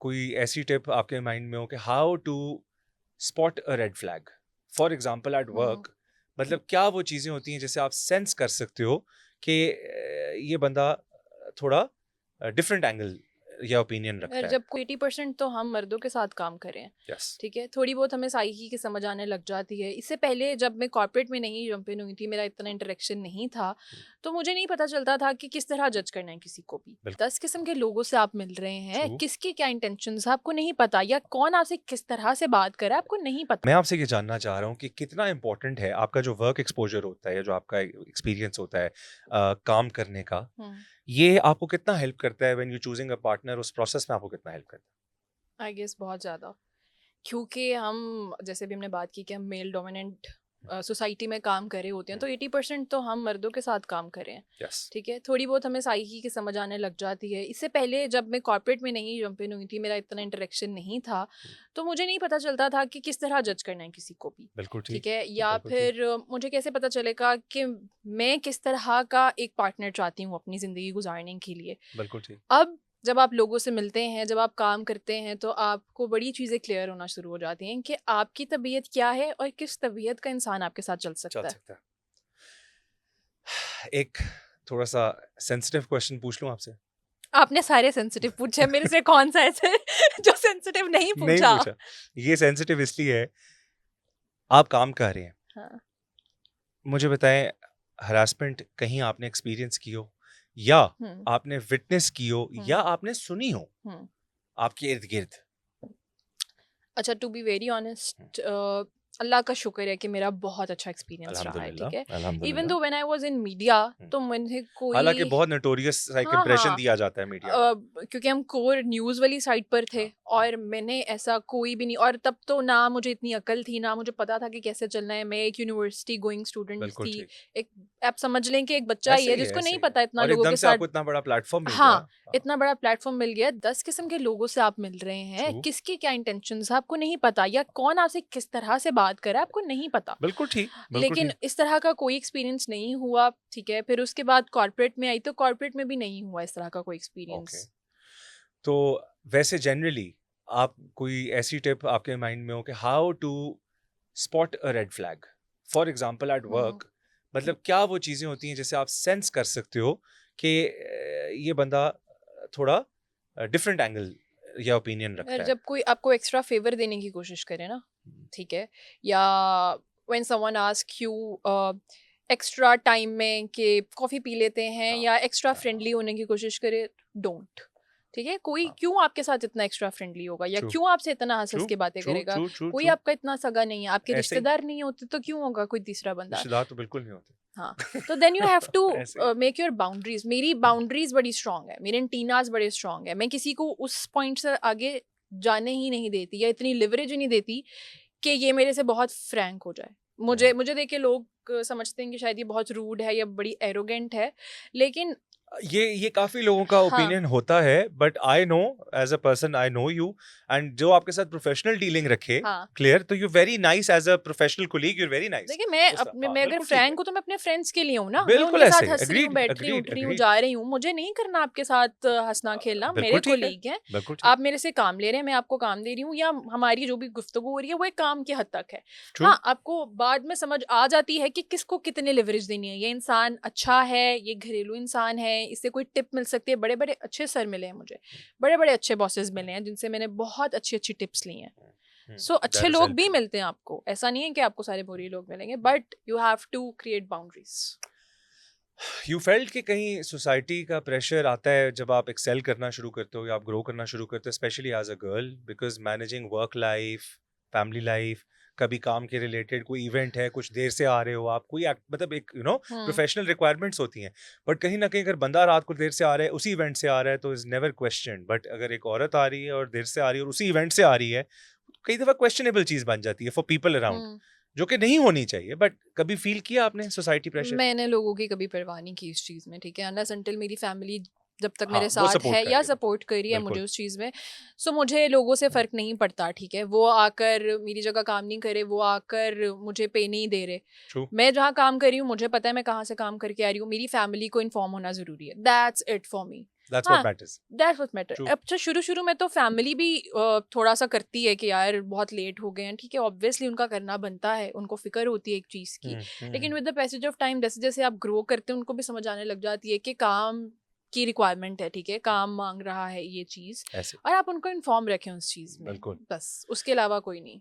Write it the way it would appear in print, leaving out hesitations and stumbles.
कोई ऐसी टिप आपके माइंड में हो कि how to spot a red flag, for example at work, मतलब क्या वो चीज़ें होती हैं जिससे आप सेंस कर सकते हो कि ये बंदा थोड़ा डिफरेंट एंगल या ओपिनियन रखता यार है। जब कोई 80% तो हम मर्दों के साथ काम कर रहे हैं, यस। ठीक है, थोड़ी बहुत हमें साइकी की समझ आने लग जाती है। इससे पहले जब मैं कॉर्पोरेट में नहीं जंप इन हुई थी, मेरा इतना इंटरेक्शन नहीं था, तो मुझे नहीं पता चलता था कि किस तरह जज करना है किसी को भी। बिल्कुल 10 किस्म के लोगों से आप मिल रहे हैं, ट्रू। किसके क्या इंटेंशंस है आपको नहीं पता, या कौन आपसे किस तरह से बात कर रहा है आपको नहीं पता। मैं आपसे ये जानना चाह रहा हूँ कि कितना इम्पोर्टेंट है आपका जो वर्क एक्सपोजर होता है या जो आपका एक्सपीरियंस होता है काम करने का, हम्म ये आपको कितना हेल्प करता है when you choosing a partner, उस प्रोसेस में आपको कितना हेल्प करता आई गेस बहुत ज़्यादा, क्योंकि हम जैसे भी हमने बात की कि हम मेल डोमिनेंट सोसाइटी में काम कर रहे होते हैं, है? तो 80% तो हम मर्दों के साथ काम कर रहे हैं, यस। ठीक है, थोड़ी बहुत हमें साइकी की समझ आने लग जाती है। इससे पहले जब मैं कॉर्पोरेट में नहीं जंप इन हुई थी, मेरा इतना इंटरेक्शन नहीं था, तो मुझे नहीं पता चलता था कि किस तरह जज करना है किसी को भी, बिल्कुल ठीक। ठीक है, या बिल्कुल ठीक। फिर मुझे कैसे पता चलेगा कि मैं किस तरह का एक पार्टनर चाहती हूँ अपनी ज़िंदगी गुजारने के लिए। बिल्कुल ठीक। अब जब आप लोगों से मिलते हैं, जब आप काम करते हैं, तो आपको बड़ी चीज़ें क्लियर होना शुरू हो जाती हैं कि आपकी तबीयत क्या है और किस तबीयत का इंसान आपके साथ चल चल सकता है। सकता है। एक थोड़ा सा सेंसिटिव क्वेश्चन पूछ लूं आपसे? आपने सारे सेंसिटिव पूछे, मेरे से कौन सा ऐसे जो सेंसिटिव नहीं नहीं पूछा? पूछा। ये सेंसिटिव इसलिए है, आप काम कर रहे हैं, हाँ। मुझे बताएं, हरासमेंट कहीं आपने एक्सपीरियंस की हो, या हुँ, आपने विटनेस की हो, हुँ, या आपने सुनी हो हुँ। आपके इर्द गिर्द? अच्छा, टू बी वेरी ऑनेस्ट, अल्लाह का शुक्र है कि मेरा बहुत अच्छा एक्सपीरियंस रहा है, ठीक है? अल्हम्दुलिल्लाह, इवन अल्हम्दुलिल्लाह। Though when I was in media, hmm. तो मुझे कोई हालांकि बहुत नोटोरियस एक हाँ, इम्प्रेशन हाँ। दिया जाता है मीडिया में। क्योंकि हम कोर न्यूज़ वाली साइट पर थे, हाँ। और मैंने ऐसा कोई भी नहीं, और तब तो ना मुझे इतनी अकल थी, ना मुझे पता था कि कैसे चलना है। मैं एक यूनिवर्सिटी गोइंग स्टूडेंट बिल्कुल थी। ठीक। एक आप समझ लें कि एक बच्चा ही ऐसे है ही है, जिसको ऐसे नहीं ही है, पता इतना और लोगों एकदम के से साथ। आपको इतना बड़ा प्लेटफॉर्म मिल गया। हाँ, हाँ। इतना बड़ा प्लेटफ़ॉर्म मिल गया, 10 किस्म के लोगों से आप मिल रहे हैं, ट्रू। किसके क्या इंटेंशंस हैं आपको नहीं पता, या कौन आपसे किस तरह से बात कर रहा है आपको नहीं पता। बिल्कुल ठीक, बिल्कुल लेकिन ठीक। इस तरह का कोई एक्सपीरियंस नहीं हुआ, ठीक है? फिर उसके बाद कॉर्पोरेट में आई, तो कॉर्पोरेट में भी नहीं हुआ इस तरह का कोई ओके। एक्सपीरियंस। तो वैसे जनरली आप कोई ऐसी टिप आपके माइंड में हो कि how to spot a red flag, for example at हुँ। वर्क, मतलब क्या वो चीज़ें होती हैं जिससे आप सेंस कर सकते हो कि ये बंदा थोड़ा डिफरेंट एंगल या ओपिनियन यार रखता है? जब कोई आपको एक्स्ट्रा फेवर देने की कोशिश करे ना, ठीक है, या when someone ask you extra time में कि कॉफ़ी पी लेते हैं, हाँ। या एक्स्ट्रा हाँ। फ्रेंडली होने की कोशिश करे, डोंट। ठीक है, कोई हाँ। क्यों आपके साथ इतना एक्स्ट्रा फ्रेंडली होगा, या ट्रू। क्यों आपसे इतना हंस ट्रू। हंस के बातें ट्रू। करेगा? ट्रू। ट्रू। कोई ट्रू। आपका इतना सगा नहीं है, आपके ऐसे ही। रिश्तेदार नहीं होते, तो क्यों होगा कोई तीसरा बंदा? रिश्तेदार तो बिल्कुल नहीं होते। हाँ, तो देन यू हैव टू ऐसे ही। Make your boundaries. मेरी बाउंड्रीज बड़ी स्ट्रांग है, मेरे एंटीनाज बड़े स्ट्रांग है, मैं किसी को उस पॉइंट से आगे जाने ही नहीं देती, या इतनी लिवरेज ही नहीं देती कि ये मेरे से बहुत फ्रैंक हो जाए। मुझे हम्म। मुझे देख के लोग समझते हैं कि शायद ये बहुत रूड है या बड़ी एरोगेंट है, लेकिन ये काफी लोगों का हाँ, ओपिनियन होता है, but I know, as a person I know you, and जो आपके साथ प्रोफेशनल डीलिंग रखे, हाँ। क्लियर, तो you very nice as a professional colleague, you very nice. देखिए, मैं उस अपने हाँ, मैं अगर बिल्कुल ठीक है। फ्रैंक हूँ तो मैं अपने फ्रेंड्स के लिए हूँ ना, मैं बिल्कुल उनके साथ ऐसे, हँस रही हूँ, अग्रीड बैठ रही हूँ, उठ अग्रीड रही हूँ, अग्रीड। जा रही हूँ, मुझे नहीं करना आपके साथ हँसना खेलना, मेरे बिल्कुल ठीक है। कोलीग हैं। बिल्कुल ठीक। आप मेरे से काम ले रहे हैं, मैं आपको काम दे रही हूँ, या हमारी जो भी गुफ्तगू हो रही है वो एक काम की हद तक है। ट्रू। हाँ, आपको बाद में समझ आ जाती है कि किसको कितने लिवरेज देनी है, ये इंसान अच्छा है, ये घरेलू इंसान है, इससे कोई टिप मिल सकती है। बड़े-बड़े अच्छे सर मिले हैं मुझे, बड़े-बड़े अच्छे बॉसेस मिले हैं जिनसे मैंने बहुत अच्छी-अच्छी टिप्स ली हैं। सो अच्छे दैट इज लोग भी हेल्पफुल। मिलते हैं आपको, ऐसा नहीं है कि आपको सारे बुरे लोग मिलेंगे, but you have to create boundaries. You felt कि कहीं सोसाइटी का प्रेशर आता है जब आप एक्सेल करना शुरू करते हो या आप ग्रो करना शुरू करते हो, specially as a girl, because managing work life, family life, कभी काम के रिलेटेड कोई इवेंट है, कुछ देर से आ रहे हो आप, कोई मतलब एक हुँ, प्रोफेशनल रिक्वायरमेंट्स होती हैं, बट कहीं ना कहीं अगर बंदा रात को देर से आ रहा है, उसी इवेंट से आ रहा है, तो इज नेवर क्वेश्चन, बट अगर एक औरत आ रही है और देर से आ रही है और उसी इवेंट से आ रही है, कई दफा क्वेश्चनेबल चीज बन जाती है फॉर पीपल अराउंड, हुँ। जो कि नहीं होनी चाहिए, बट कभी फील किया आपने सोसाइटी प्रेशर? मैंने लोगों की कभी परवाह नहीं की इस चीज़ में, ठीक है? अनलेस अंटिल मेरी फैमिली जब तक हाँ, मेरे वो साथ सपोर्ट है कर या रही है, सपोर्ट कर रही है मुझे बिल्कुल। उस चीज़ में, सो मुझे लोगों से फ़र्क नहीं पड़ता, ठीक है? वो आकर मेरी जगह काम नहीं करे, वो आकर मुझे पे नहीं दे रहे। ट्रू। मैं जहाँ काम कर रही हूँ, मुझे पता है मैं कहाँ से काम करके आ रही हूँ, मेरी फैमिली को इन्फॉर्म होना ज़रूरी है। That's it for me. That's हाँ, what matters. That's what matter. True. अच्छा, शुरू-शुरू में तो फैमिली भी थोड़ा सा करती है कि यार बहुत लेट हो गए हैं, ठीक है, ऑब्वियसली उनका करना बनता है, उनको फ़िक्र होती है एक चीज़ की। लेकिन with the passage of time जैसे-जैसे आप ग्रो करते हैं, उनको भी समझ आने लग जाती है कि काम की रिक्वायरमेंट है, ठीक है, काम माँग रहा है ये चीज़, ऐसे और आप उनको इन्फॉर्म रखें उस चीज़ में, बिल्कुल। बस उसके अलावा कोई नहीं।